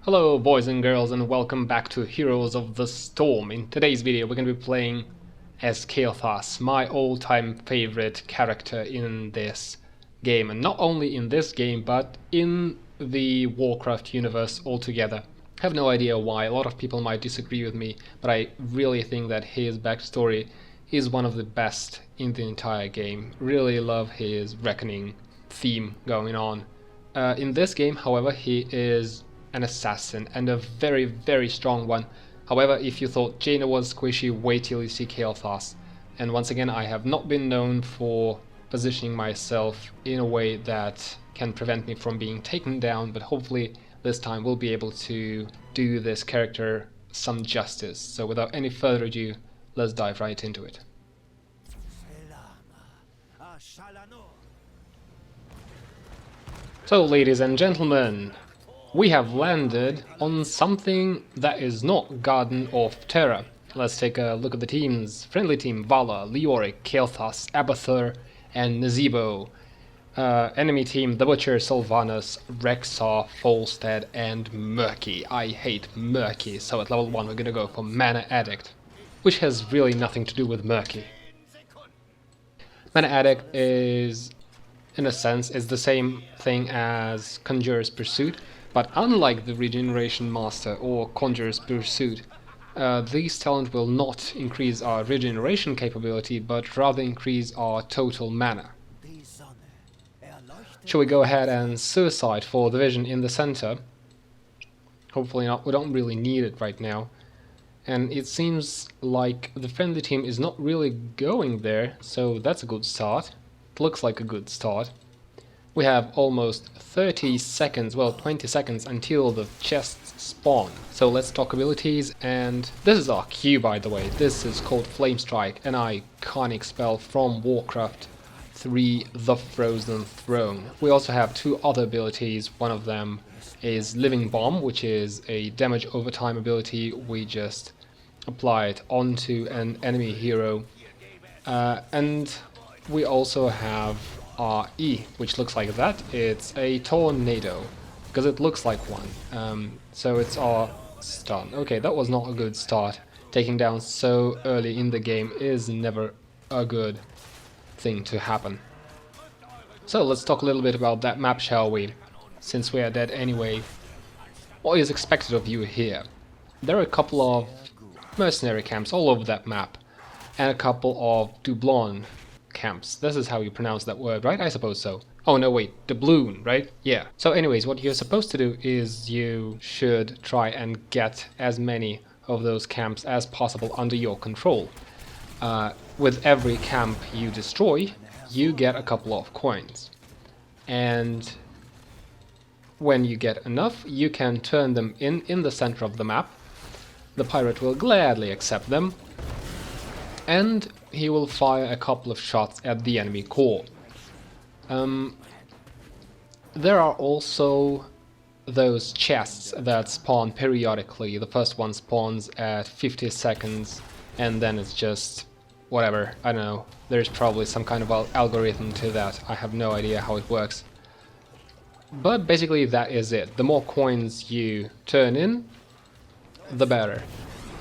Hello boys and girls, and welcome back to Heroes of the Storm. In today's video we're going to be playing as Kael'Thas, my all-time favorite character in this game, and not only in this game but in the Warcraft universe altogether. I have no idea why, a lot of people might disagree with me, but I really think that his backstory is one of the best in the entire game. Really love his reckoning theme going on. In this game, however, he is an assassin, and a very, very strong one. However, if you thought Jaina was squishy, wait till you see Kael'Thas. And once again, I have not been known for positioning myself in a way that can prevent me from being taken down, but hopefully this time we'll be able to do this character some justice. So without any further ado, let's dive right into it. So, ladies and gentlemen, we have landed on something that is not Garden of Terror. Let's take a look at the teams. Friendly team: Vala, Leoric, Kael'Thas, Abathur, and Nazeebo. Enemy team: The Butcher, Sylvanas, Rexar, Falstad, and Murky. I hate Murky, so at level 1 we're gonna go for Mana Addict, which has really nothing to do with Murky. Mana Addict is, in a sense, is the same thing as Conjurer's Pursuit, but unlike the Regeneration Master or Conjurer's Pursuit, these talents will not increase our regeneration capability, but rather increase our total mana. Shall we go ahead and suicide for the vision in the center? Hopefully not, we don't really need it right now. And it seems like the friendly team is not really going there, so that's a good start. It looks like a good start. We have almost 30 seconds, well 20 seconds until the chests spawn. So let's talk abilities, and this is our Q, by the way. This is called Flame Strike, an iconic spell from Warcraft 3, The Frozen Throne. We also have two other abilities. One of them is Living Bomb, which is a damage over time ability. We just apply it onto an enemy hero. And we also have our E, which looks like that. It's a tornado, because it looks like one. So it's our stun. Okay, that was not a good start. Taking down so early in the game is never a good thing to happen. So let's talk a little bit about that map, shall we? Since we are dead anyway. What is expected of you here? There are a couple of mercenary camps all over that map, and a couple of Doublon camps. This is how you pronounce that word, right? I suppose so. Oh no, wait, doubloon, right? Yeah. So anyways, what you're supposed to do is you should try and get as many of those camps as possible under your control. With every camp you destroy, you get a couple of coins. And when you get enough, you can turn them in the center of the map. The pirate will gladly accept them, and he will fire a couple of shots at the enemy core. There are also those chests that spawn periodically. The first one spawns at 50 seconds, and then it's just whatever, I don't know. There's probably some kind of algorithm to that. I have no idea how it works. But basically that is it. The more coins you turn in, the better.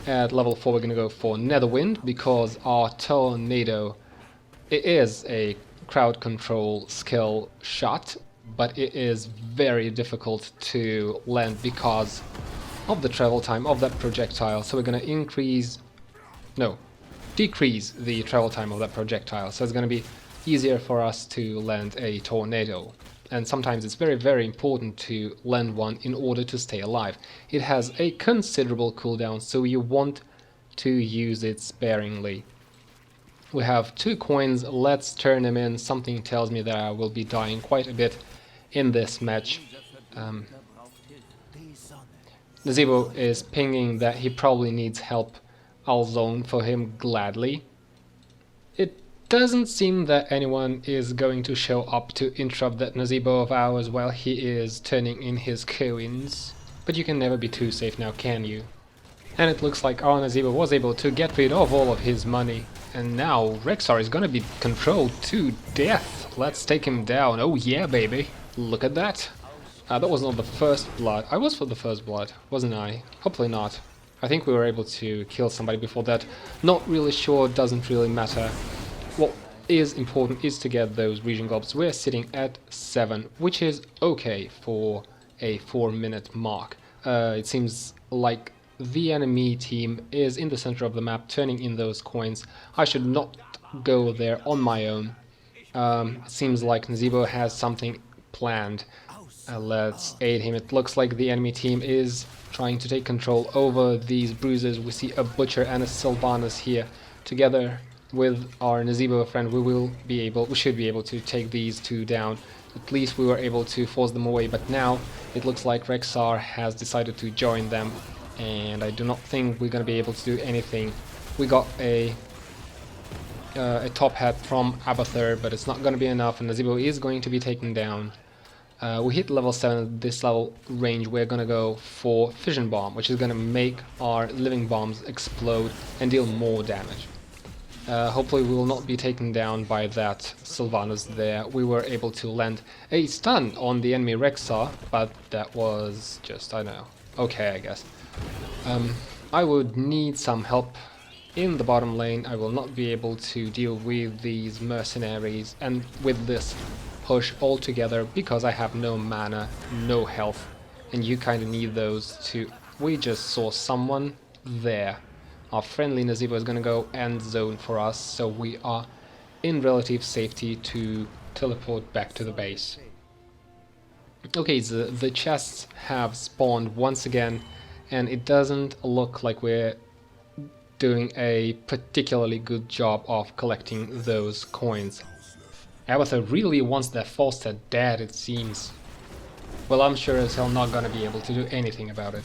At level 4 we're gonna go for Netherwind, because our tornado, it is a crowd control skill shot, but it is very difficult to land because of the travel time of that projectile. So we're gonna decrease the travel time of that projectile, so it's gonna be easier for us to land a tornado. And sometimes it's very, very important to land one in order to stay alive. It has a considerable cooldown, so you want to use it sparingly. We have 2 coins, let's turn them in. Something tells me that I will be dying quite a bit in this match. Nazeebo is pinging that he probably needs help. I'll zone for him gladly. It doesn't seem that anyone is going to show up to interrupt that Nazeebo of ours while he is turning in his coins. But you can never be too safe now, can you? And it looks like our Nazeebo was able to get rid of all of his money. And now Rexar is gonna be controlled to death. Let's take him down. Oh yeah, baby. Look at that. That was not the first blood. I was for the first blood, wasn't I? Hopefully not. I think we were able to kill somebody before that. Not really sure, doesn't really matter. What is important is to get those region globes. We're sitting at 7, which is okay for a 4-minute mark. It seems like the enemy team is in the center of the map, turning in those coins. I should not go there on my own. It seems like Nazeebo has something planned. Let's aid him. It looks like the enemy team is trying to take control over these bruisers. We see a Butcher and a Sylvanas here. Together with our Nazeebo friend, we should be able to take these two down. At least we were able to force them away, but now it looks like Rexar has decided to join them, and I do not think we're going to be able to do anything. We got a top hat from Abathur, but it's not going to be enough, and Nazeebo is going to be taken down. We hit level 7 at this level range. We're gonna go for Fission Bomb, which is gonna make our living bombs explode and deal more damage. Hopefully we will not be taken down by that Sylvanas there. We were able to land a stun on the enemy Rexar, but that was just, I don't know, okay I guess. I would need some help in the bottom lane. I will not be able to deal with these mercenaries and with this push all together because I have no mana, no health, and you kind of need those to... We just saw someone there. Our friendly Nazeebo is gonna go end zone for us, so we are in relative safety to teleport back to the base. Okay, the chests have spawned once again, and it doesn't look like we're doing a particularly good job of collecting those coins. Abathur really wants that Falstad dead, it seems. Well, I'm sure as hell not gonna be able to do anything about it.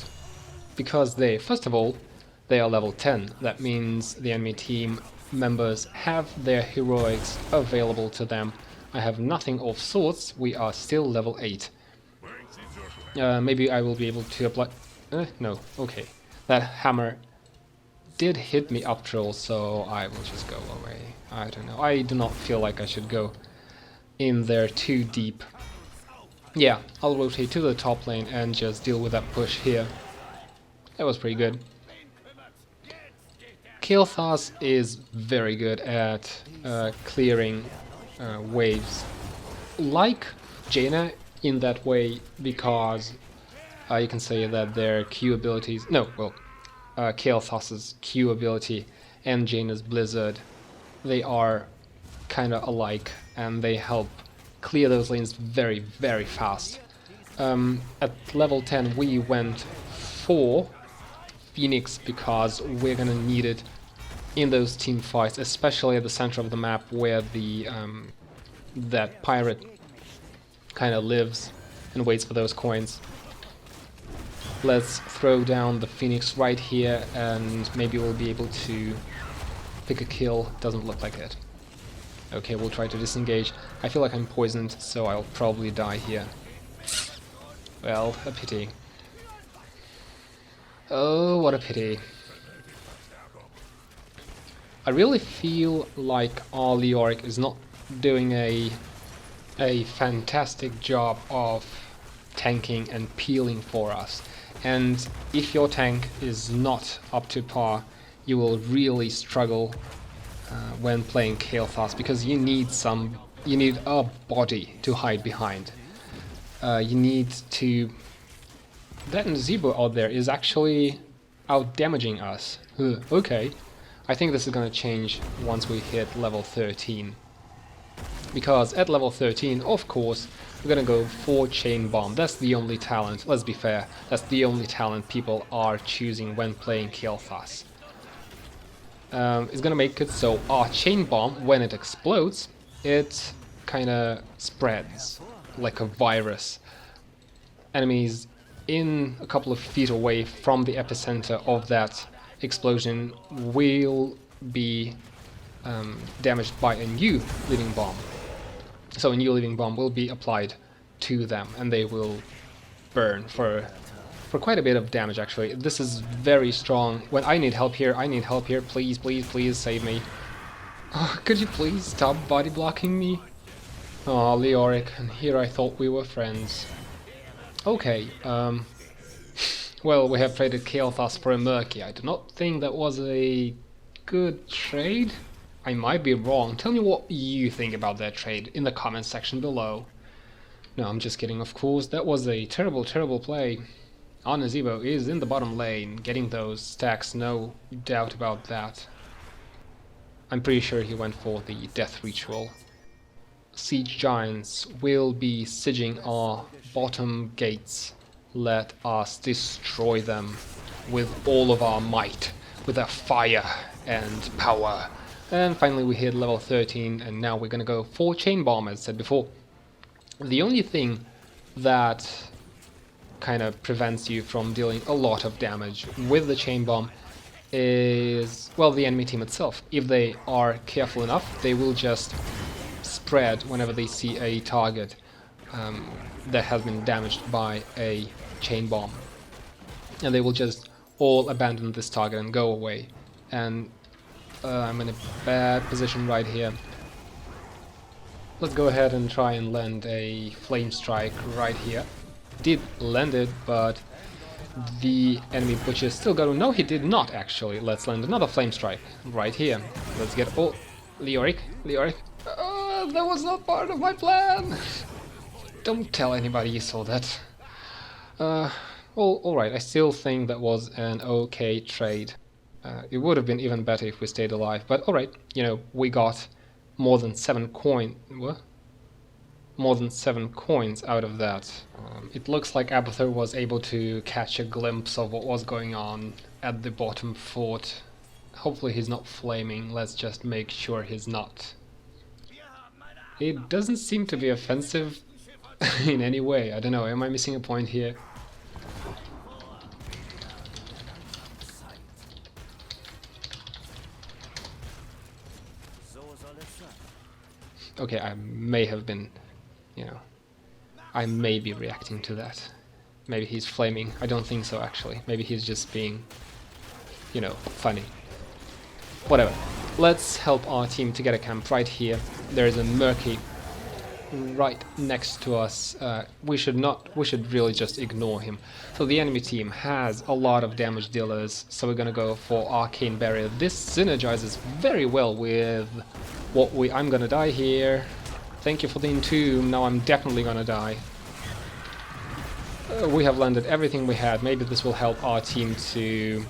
Because first of all, they are level 10. That means the enemy team members have their heroics available to them. I have nothing of sorts, we are still level 8. Maybe I will be able to apply... no, okay. That hammer did hit me up troll, so I will just go away. I don't know, I do not feel like I should go in there too deep. Yeah, I'll rotate to the top lane and just deal with that push here. That was pretty good. Kael'Thas is very good at clearing waves. Like Jaina in that way, because you can say that their Q abilities... No, well, Kael'Thas's Q ability and Jaina's Blizzard, they are kind of alike, and they help clear those lanes very, very fast. At level 10 we went for Phoenix because we're gonna need it in those team fights, especially at the center of the map where the that pirate kind of lives and waits for those coins. Let's throw down the Phoenix right here, and maybe we'll be able to pick a kill. Doesn't look like it. Okay, we'll try to disengage. I feel like I'm poisoned, so I'll probably die here. Well, a pity. Oh, what a pity. I really feel like our Leoric is not doing a fantastic job of tanking and peeling for us. And if your tank is not up to par, you will really struggle when playing Kael'Thas, because you need a body to hide behind. You need to... That Nazeebo out there is actually out-damaging us. Okay. I think this is gonna change once we hit level 13. Because at level 13, of course, we're gonna go for Chain Bomb. That's the only talent, let's be fair, that's the only talent people are choosing when playing Kael'Thas. It's gonna make it so our Chain Bomb, when it explodes, it kinda spreads like a virus. Enemies in a couple of feet away from the epicenter of that explosion will be damaged by a new living bomb. So a new living bomb will be applied to them, and they will burn for quite a bit of damage actually. This is very strong. When I need help here, please, please, please save me. Oh, could you please stop body blocking me? Oh, Leoric, and here I thought we were friends. Okay, well, we have traded Kael'Thas for a Murky. I do not think that was a good trade. I might be wrong. Tell me what you think about that trade in the comments section below. No, I'm just kidding, of course. That was a terrible, terrible play. Our Nazeebo is in the bottom lane, getting those stacks, no doubt about that. I'm pretty sure he went for the death ritual. Siege giants will be sieging our bottom gates. Let us destroy them with all of our might, with our fire and power. And finally we hit level 13, and now we're gonna go for chain bomb, as said before. The only thing that kind of prevents you from dealing a lot of damage with the chain bomb is, well, the enemy team itself. If they are careful enough, they will just spread whenever they see a target that has been damaged by a chain bomb, and they will just all abandon this target and go away. And I'm in a bad position right here. Let's go ahead and try and land a flame strike right here. Did land it, but the enemy butcher still got to... No, he did not actually. Let's land another flame strike right here. Let's get... Oh, Leoric. That was not part of my plan. Don't tell anybody you saw that. Well, alright, I still think that was an okay trade. It would have been even better if we stayed alive, but alright, you know, we got more than 7 coins out of that. It looks like Abathur was able to catch a glimpse of what was going on at the bottom fort. Hopefully he's not flaming. Let's just make sure he's not. It doesn't seem to be offensive in any way. I don't know, am I missing a point here? Okay, I may have been, you know, I may be reacting to that. Maybe he's flaming. I don't think so, actually. Maybe he's just being, you know, funny. Whatever. Let's help our team to get a camp right here. There is a Murky right next to us. We should really just ignore him. So the enemy team has a lot of damage dealers, so we're gonna go for Arcane Barrier. This synergizes very well with what I'm gonna die here. Thank you for the entomb. Now I'm definitely gonna die. We have landed everything we had. Maybe this will help our team to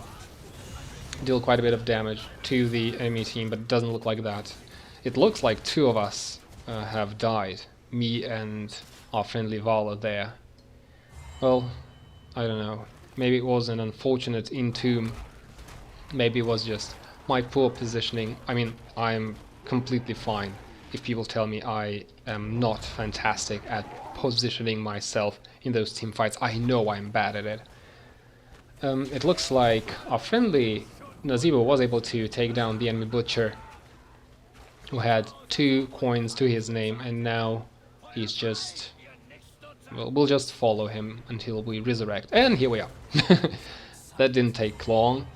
deal quite a bit of damage to the enemy team, but it doesn't look like that. It looks like 2 of us have died. Me and our friendly Vala there. Well, I don't know. Maybe it was an unfortunate entomb. Maybe it was just my poor positioning. I mean, I'm completely fine if people tell me I am not fantastic at positioning myself in those team fights. I know I'm bad at it. It looks like our friendly Nazeebo was able to take down the enemy butcher, who had 2 coins to his name, and now he's just... well, we'll just follow him until we resurrect. And here we are. That didn't take long.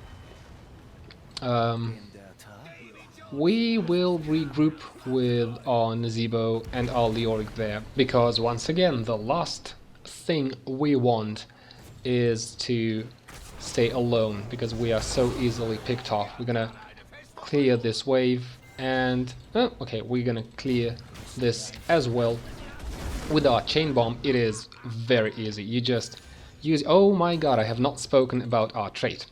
We will regroup with our Nazeebo and our Leoric there, because once again the last thing we want is to stay alone, because we are so easily picked off. We're gonna clear this wave, and okay, we're gonna clear this as well. With our chain bomb it is very easy. You just use... oh my god, I have not spoken about our trait.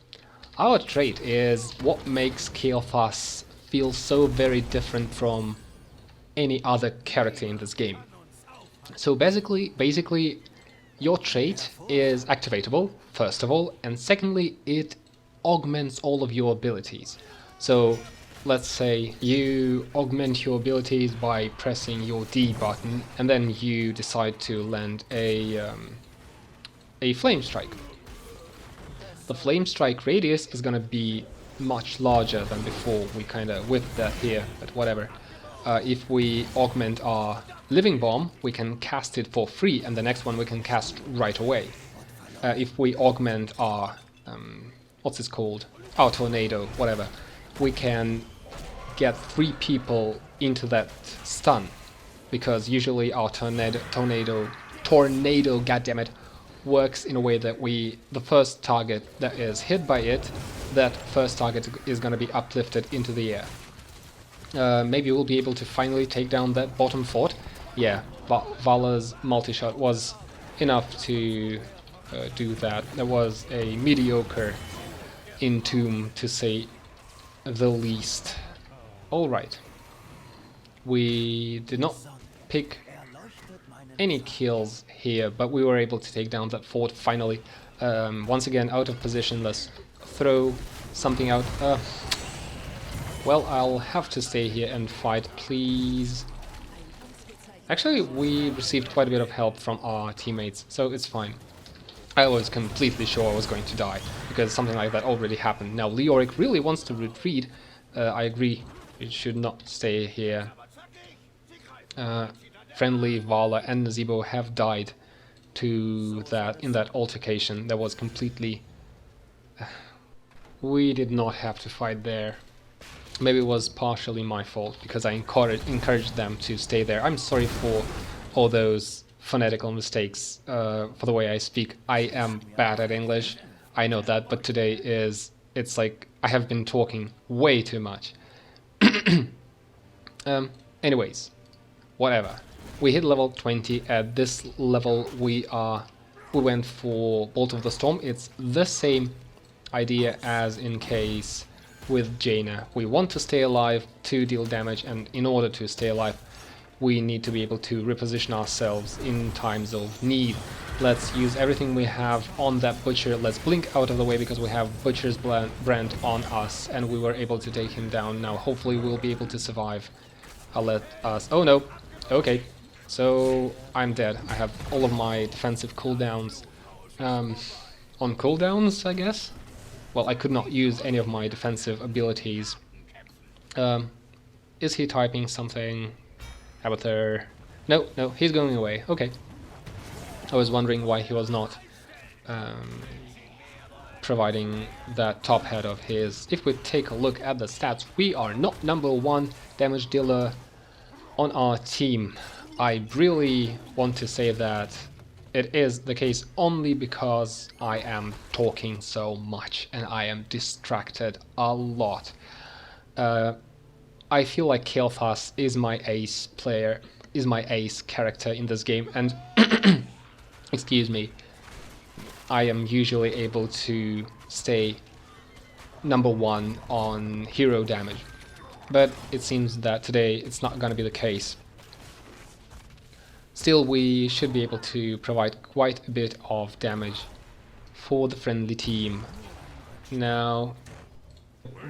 Our trait is what makes Kael'Thas feel so very different from any other character in this game. So basically your trait is activatable, first of all, and secondly it augments all of your abilities. So let's say you augment your abilities by pressing your D button, and then you decide to land a flame strike. The flame strike radius is gonna be much larger than before. We kind of whipped that here, but whatever. If we augment our living bomb, we can cast it for free, and the next one we can cast right away. If we augment our what's this called? Our tornado, whatever. We can get 3 people into that stun, because usually our tornado, goddammit, works in a way that the first target that is hit by it, that first target is going to be uplifted into the air. Maybe we'll be able to finally take down that bottom fort. Yeah, but Vala's multi-shot was enough to do that. That was a mediocre entomb, to say the least. Alright. We did not pick any kills here, but we were able to take down that fort finally. Once again, out of position. Let's throw something out. Well, I'll have to stay here and fight, please. Actually, we received quite a bit of help from our teammates, so it's fine. I was completely sure I was going to die, because something like that already happened. Now, Leoric really wants to retreat. I agree, it should not stay here. Friendly Vala and Nazeebo have died to that in that altercation. That was completely... We did not have to fight there. Maybe it was partially my fault, because I encouraged them to stay there. I'm sorry for all those phonetical mistakes, for the way I speak. I am bad at English, I know that, but today it's like I have been talking way too much. Anyways, whatever. We hit level 20. At this level we went for Bolt of the Storm. It's the same idea as in case with Jaina. We want to stay alive to deal damage, and in order to stay alive we need to be able to reposition ourselves in times of need. Let's use everything we have on that Butcher. Let's blink out of the way because we have Butcher's brand on us, and we were able to take him down. Now hopefully we'll be able to survive. I'll let us... Oh no! Okay, so I'm dead. I have all of my defensive cooldowns on cooldowns, I guess? Well, I could not use any of my defensive abilities. Is he typing something? Kael'Thas? No, he's going away. Okay. I was wondering why he was not providing that top head of his. If we take a look at the stats, we are not #1 damage dealer on our team. I really want to say that it is the case only because I am talking so much and I am distracted a lot. I feel like Kael'Thas is my ace player, is my ace character in this game, and excuse me, I am usually able to stay #1 on hero damage, but it seems that today it's not gonna be the case. Still, we should be able to provide quite a bit of damage for the friendly team. Now,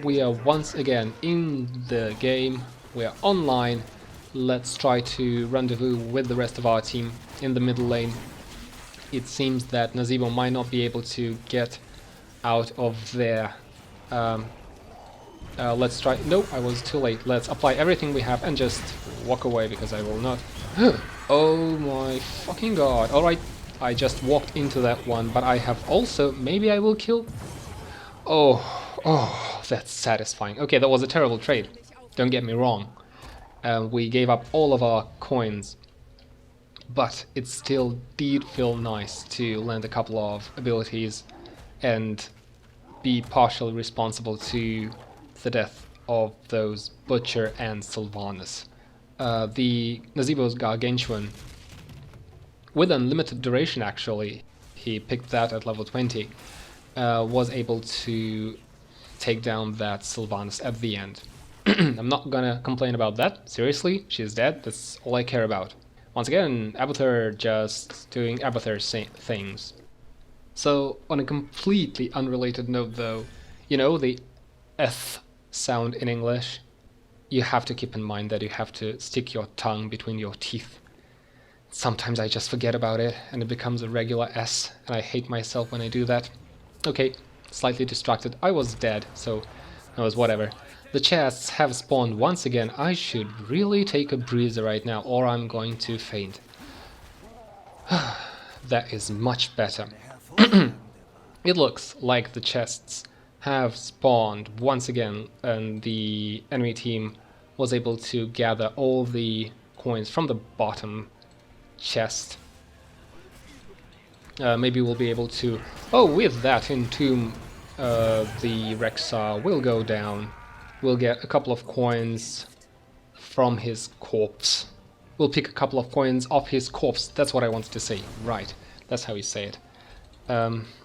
we are once again in the game, we are online. Let's try to rendezvous with the rest of our team in the middle lane. It seems that Nazeebo might not be able to get out of there. Let's try... No, I was too late. Let's apply everything we have and just walk away, because I will not... Oh my fucking god. Alright, I just walked into that one, but I have also... Maybe I will kill... Oh, that's satisfying. Okay, that was a terrible trade. Don't get me wrong. We gave up all of our coins, but it still did feel nice to land a couple of abilities and be partially responsible to the death of those Butcher and Sylvanas. The Nazeebo's Gargantuan, with unlimited duration actually, he picked that at level 20, was able to take down that Sylvanas at the end. I'm not gonna complain about that, seriously, she's dead, that's all I care about. Once again, Abathur just doing Abathur things. So, on a completely unrelated note though, you know, the th sound in English, you have to keep in mind that you have to stick your tongue between your teeth. Sometimes I just forget about it and it becomes a regular S, and I hate myself when I do that. Okay, slightly distracted. I was dead, so it was whatever. The chests have spawned once again. I should really take a breather right now, or I'm going to faint. That is much better. It looks like the chests have spawned once again, and the enemy team was able to gather all the coins from the bottom chest. Maybe we'll be able to... Oh, with that entomb, the Rexar will go down. We'll get a couple of coins from his corpse. We'll pick a couple of coins off his corpse. That's what I wanted to say. Right, that's how you say it.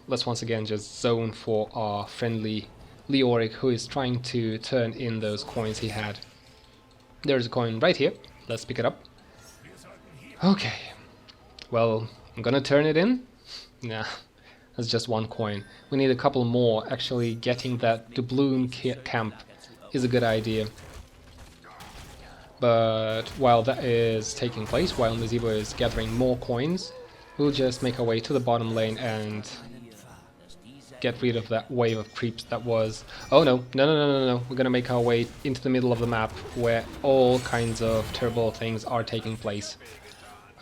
Let's once again just zone for our friendly Leoric, who is trying to turn in those coins he had. There's a coin right here. Let's pick it up. Okay. Well, I'm gonna turn it in. Nah, that's just one coin. We need a couple more. Actually, getting that doubloon camp is a good idea. But while that is taking place, while Nazeebo is gathering more coins, we'll just make our way to the bottom lane and get rid of that wave of creeps that was... Oh no, no. We're gonna make our way into the middle of the map where all kinds of terrible things are taking place.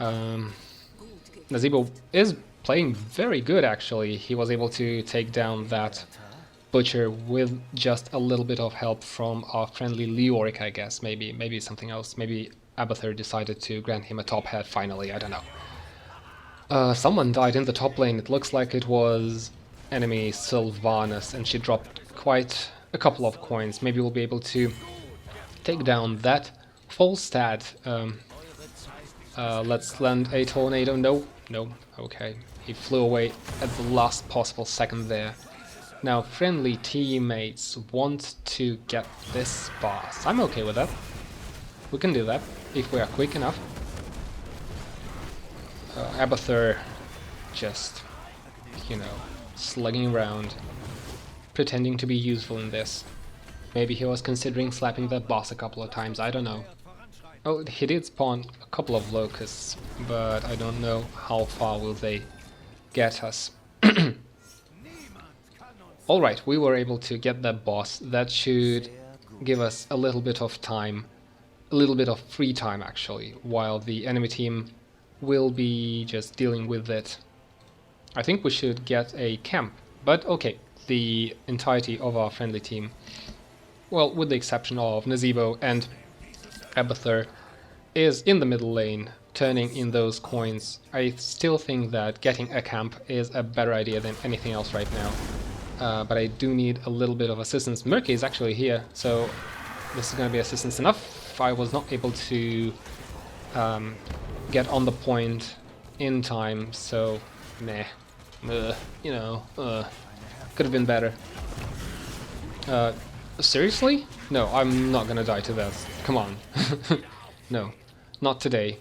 Nazeebo is playing very good, actually. He was able to take down that butcher with just a little bit of help from our friendly Leoric, I guess. Maybe something else. Maybe Abathur decided to grant him a top hat finally, I don't know. Someone died in the top lane. It looks like it was enemy Sylvanas, and she dropped quite a couple of coins. Maybe we'll be able to take down that full stat. Let's land a tornado. No, okay. He flew away at the last possible second there. Now, friendly teammates want to get this boss. I'm okay with that. We can do that if we are quick enough. Abathur just, you know, slugging around, pretending to be useful in this. Maybe he was considering slapping that boss a couple of times, I don't know. Oh, he did spawn a couple of locusts, but I don't know how far will they get us. Alright, we were able to get that boss. That should give us a little bit of time, a little bit of free time actually, while the enemy team will be just dealing with it. I think we should get a camp, but okay, the entirety of our friendly team, well, with the exception of Nazeebo and Abathur, is in the middle lane, turning in those coins. I still think that getting a camp is a better idea than anything else right now. But I do need a little bit of assistance. Murky is actually here, so this is going to be assistance enough. I was not able to get on the point in time, so meh. You know, could have been better. Seriously? No, I'm not gonna die to that. Come on. No, not today.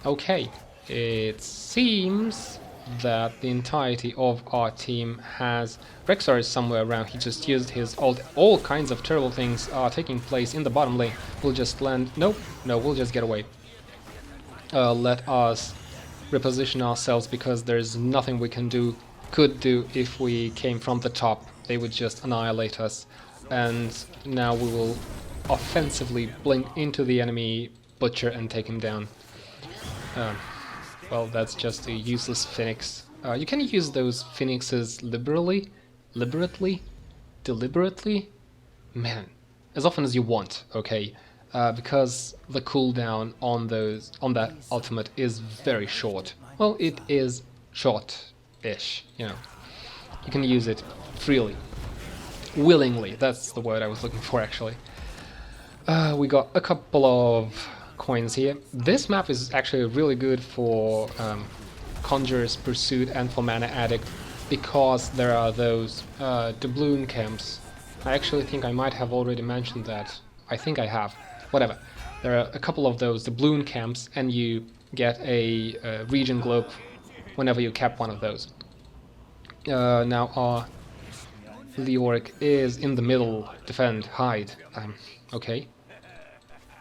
Okay. It seems that the entirety of our team has... Rexar is somewhere around. He just used his ult. All kinds of terrible things are taking place in the bottom lane. We'll just land... No, we'll just get away. Let us reposition ourselves, because there's nothing we could do if we came from the top. They would just annihilate us. And now we will offensively blink into the enemy butcher and take him down. Well, that's just a useless phoenix. You can use those phoenixes deliberately? Man, as often as you want, okay? Because the cooldown on that ultimate is very short. Well, it is short-ish, you know. You can use it freely. Willingly, that's the word I was looking for, actually. We got a couple of coins here. This map is actually really good for Conjurer's Pursuit and for Mana Addict, because there are those doubloon camps. I actually think I might have already mentioned that. I think I have. Whatever. There are a couple of those doubloon camps, and you get a region globe whenever you cap one of those. Now our Leoric is in the middle. Defend, hide. Okay.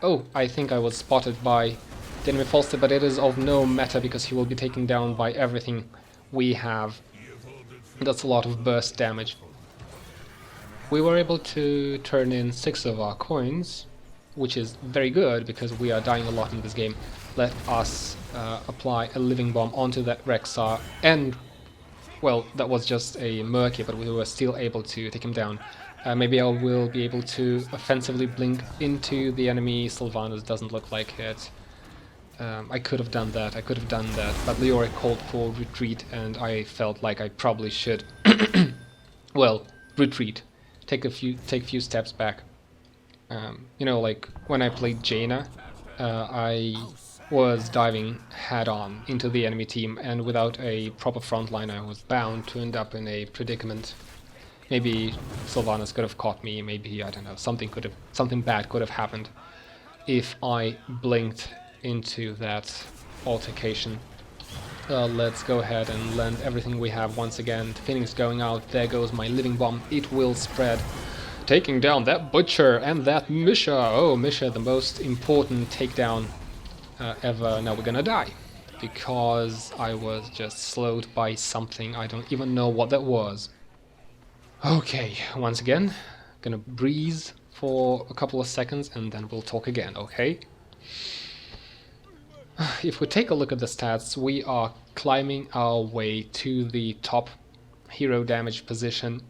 Oh, I think I was spotted by the enemy Falster, but it is of no matter because he will be taken down by everything we have. That's a lot of burst damage. We were able to turn in 6 of our coins, which is very good because we are dying a lot in this game. Let us apply a living bomb onto that Rexar, and well, that was just a Murky, but we were still able to take him down. Maybe I will be able to offensively blink into the enemy Sylvanas. Doesn't look like it. I could have done that, but Leoric called for retreat, and I felt like I probably should, well, retreat, take a few steps back. You know, like when I played Jaina, I was diving head-on into the enemy team, and without a proper front line I was bound to end up in a predicament. Maybe Sylvanas could have caught me, maybe, I don't know, something bad could have happened if I blinked into that altercation. Let's go ahead and land everything we have once again. Phoenix going out, there goes my living bomb, it will spread. Taking down that Butcher and that Misha. Oh, Misha, the most important takedown ever. Now we're gonna die, because I was just slowed by something, I don't even know what that was. Okay, once again, gonna breeze for a couple of seconds and then we'll talk again, okay? If we take a look at the stats, we are climbing our way to the top hero damage position.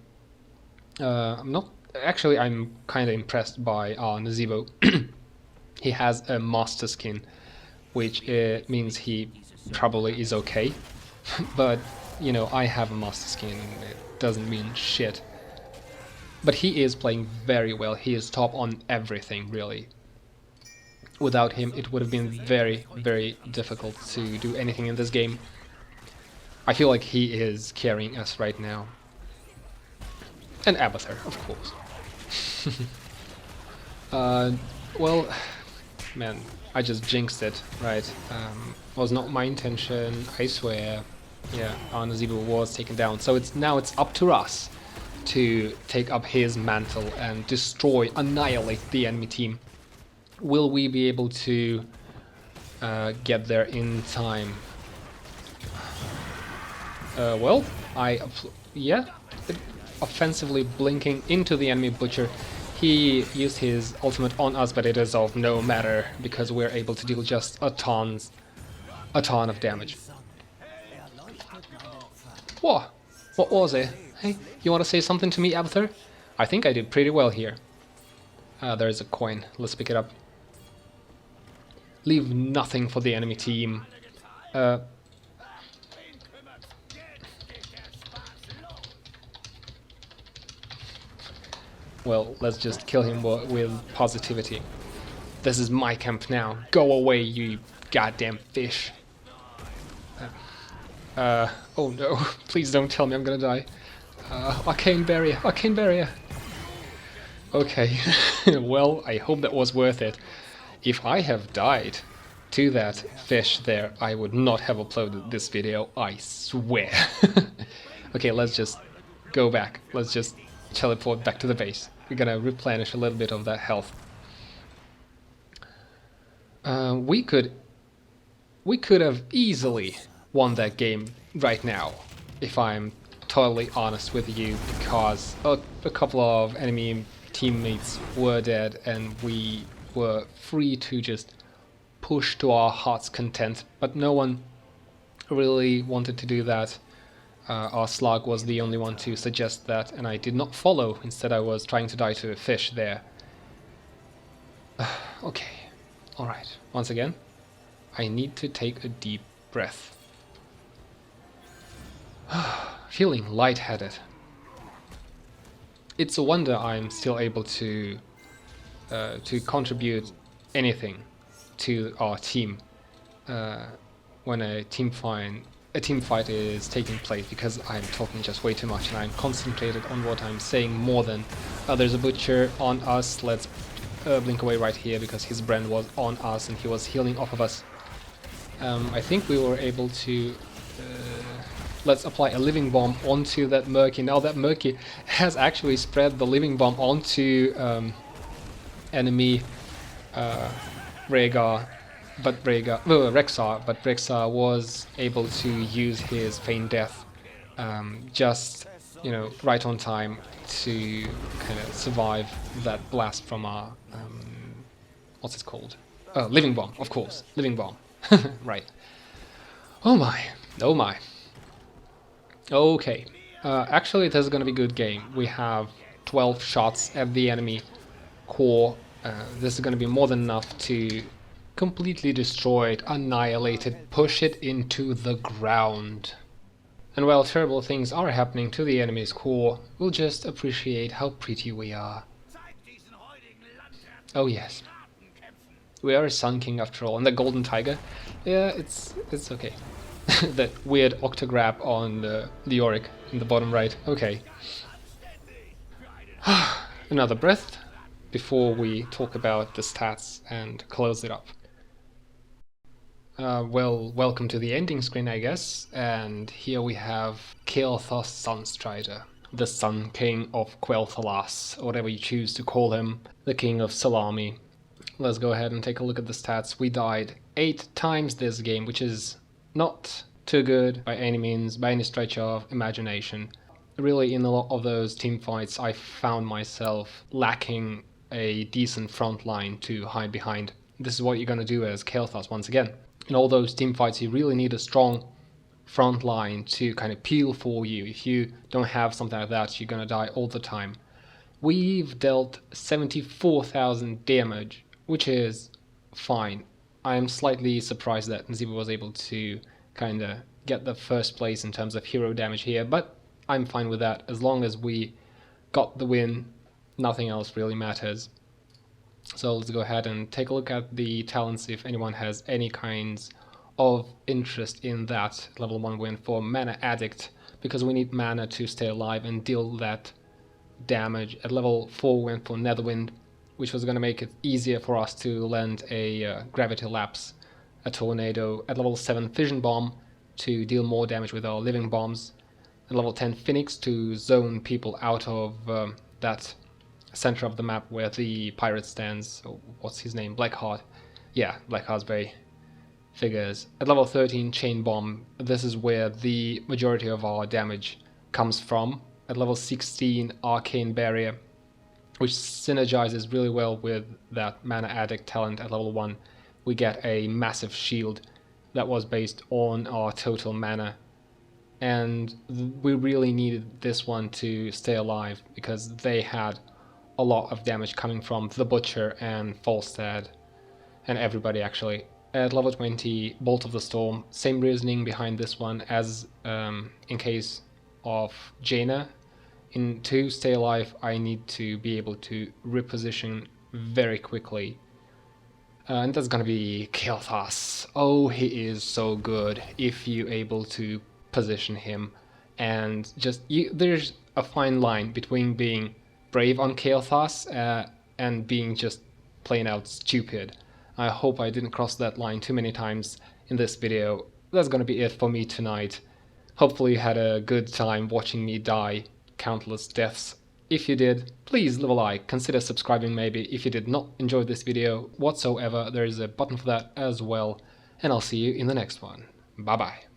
I'm kind of impressed by our Nazebo. He has a master skin, which means he probably is okay. But, you know, I have a master skin, it doesn't mean shit. But he is playing very well, he is top on everything, really. Without him, it would have been very, very difficult to do anything in this game. I feel like he is carrying us right now. And Abathur, of course. Well, man, I just jinxed it, right? Was not my intention, I swear. Yeah, our Nazebo was taken down, so now it's up to us to take up his mantle and destroy, annihilate the enemy team. Will we be able to get there in time? Well, offensively blinking into the enemy Butcher. He used his ultimate on us, but it is of no matter, because we're able to deal just a ton of damage. Whoa! What was it? Hey, you want to say something to me, Abathur? I think I did pretty well here. There's a coin. Let's pick it up. Leave nothing for the enemy team. Well, let's just kill him with positivity. This is my camp now. Go away, you goddamn fish. Oh no, please don't tell me I'm gonna die. Arcane barrier, arcane barrier. Okay, well, I hope that was worth it. If I have died to that fish there, I would not have uploaded this video, I swear. Okay, let's just go back. Let's just teleport back to the base. We're gonna replenish a little bit of that health. We could have easily won that game right now, if I'm totally honest with you, because a couple of enemy teammates were dead and we were free to just push to our heart's content, but no one really wanted to do that. Our slug was the only one to suggest that, and I did not follow. Instead, I was trying to die to a fish there. Okay, alright. Once again, I need to take a deep breath. Feeling lightheaded. It's a wonder I'm still able to contribute anything to our team when a team fight is taking place, because I'm talking just way too much and I'm concentrated on what I'm saying more than there's a Butcher on us. Let's blink away right here because his brand was on us and he was healing off of us. I think we were able to let's apply a living bomb onto that Murky. Now that Murky has actually spread the living bomb onto enemy Rhaegar, but Rexxar, but Rexxar was able to use his feign death just, you know, right on time to kind of survive that blast from our what's it called? Living bomb, of course, living bomb. Right. Oh my, oh my. Okay, actually this is gonna be a good game. We have 12 shots at the enemy core. This is gonna be more than enough to Completely destroyed, annihilated, push it into the ground. And while terrible things are happening to the enemy's core, we'll just appreciate how pretty we are. Oh yes. We are a Sun King after all, and the Golden Tiger, yeah, it's okay. That weird octograph on the Auric in the bottom right, okay. Another breath before we talk about the stats and close it up. Well, welcome to the ending screen, I guess, and here we have Kael'Thas Sunstrider, the Sun King of Kael'Thas, or whatever you choose to call him, the King of Salami. Let's go ahead and take a look at the stats. We died 8 times this game, which is not too good by any means, by any stretch of imagination. Really, in a lot of those team fights, I found myself lacking a decent front line to hide behind. This is what you're going to do as Kael'Thas once again. In all those team fights, you really need a strong front line to kind of peel for you. If you don't have something like that, you're going to die all the time. We've dealt 74,000 damage, which is fine. I'm slightly surprised that Nziva was able to kind of get the first place in terms of hero damage here, but I'm fine with that. As long as we got the win, nothing else really matters. So let's go ahead and take a look at the talents if anyone has any kinds of interest in that. Level 1 win for Mana Addict, because we need mana to stay alive and deal that damage. At level 4 win for Netherwind, which was going to make it easier for us to land a Gravity Lapse, a Tornado. At level 7 Fission Bomb to deal more damage with our living bombs. At level 10 Phoenix to zone people out of that center of the map where the pirate stands. Oh, what's his name? Blackheart. Yeah, Blackheart's very figures. At level 13 Chain Bomb. This is where the majority of our damage comes from. At level 16 Arcane Barrier, which synergizes really well with that Mana Addict talent. At level 1 we get a massive shield that was based on our total mana, and we really needed this one to stay alive because they had a lot of damage coming from the Butcher and Falstad and everybody actually. At level 20 Bolt of the Storm, same reasoning behind this one as in case of Jaina. To stay alive, I need to be able to reposition very quickly. And that's gonna be Kael'Thas. Oh, he is so good if you're able to position him. And just there's a fine line between being brave on Kael'Thas and being just plain out stupid. I hope I didn't cross that line too many times in this video. That's gonna be it for me tonight. Hopefully you had a good time watching me die countless deaths. If you did, please leave a like, consider subscribing maybe. If you did not enjoy this video whatsoever, there is a button for that as well, and I'll see you in the next one. Bye bye.